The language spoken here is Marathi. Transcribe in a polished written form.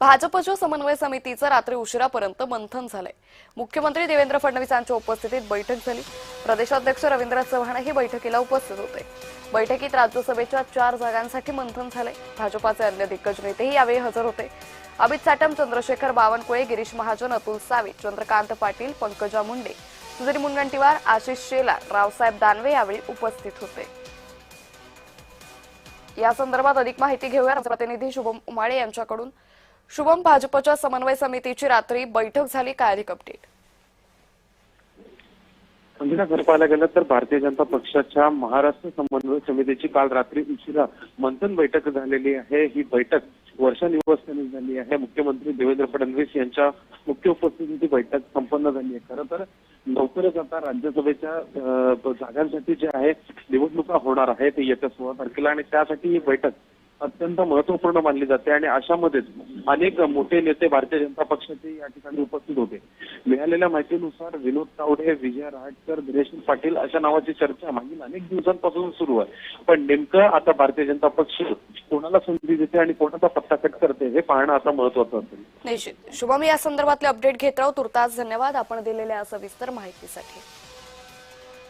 भाजपच्या समन्वय समितीचं रात्री उशिरापर्यंत मंथन झालंय। मुख्यमंत्री देवेंद्र फडणवीस यांच्या उपस्थितीत बैठक झाली। प्रदेशाध्यक्ष रवींद्र चव्हाण ही बैठकीला उपस्थित होते। बैठकीत राज्यसभेच्या 4 जागांसाठी मंथन झालंय। भाजपाचे अन्य दिग्गज नेतेही यावेळी हजर होते। अमित साटम, चंद्रशेखर बावनकुळे, गिरीश महाजन, अतुल सावे, चंद्रकांत पाटील, पंकजा मुंडे, सुधीर मुनगंटीवार, आशिष शेलार, रावसाहेब दानवे यावेळी उपस्थित होते। या संदर्भात अधिक माहिती घेऊया प्रतिनिधी शुभम उमाळे यांच्याकडून। शुभम, भाजपच्या समन्वय समितीची रात्री बैठक झाली, काय अधिक अपडेट? अंजना, खरं पाहायला गेलं तर भारतीय जनता पक्षाच्या महाराष्ट्र समन्वय समितीची काल रात्री उशिरा मंथन बैठक झालेली आहे। ही बैठक वर्षा निवासस्थानी झाली आहे। मुख्यमंत्री देवेंद्र फडणवीस यांच्या मुख्य उपस्थितीत बैठक संपन्न झाली आहे। खरं तर लवकरच आता राज्यसभेच्या जागांसाठी जे आहे निवडणुका होणार आहेत ते येत्या 16 तारखेला, आणि त्यासाठी ही बैठक अत्यंत महत्वपूर्ण मानली जाते। आणि अशामध्येच अनेक मोठे नेते भारतीय जनता पक्षाचे या ठिकाणी उपस्थित होते। मिळालेल्या माहितीनुसार विनोद तावडे, विजय रहाटकर, दिनेश पाटील अशा नावाची चर्चा मागील अनेक दिवसांपासून सुरू आहे। पण नेमकं आता भारतीय जनता पक्ष कोणाला संधी देते आणि कोणाचा पत्ता कट करते हे पाहणं आता महत्वाचं असेल। निश्चित शुभम, या संदर्भातले अपडेट घेत राहू। तुर्तास धन्यवाद आपण दिलेल्या सविस्तर माहितीसाठी।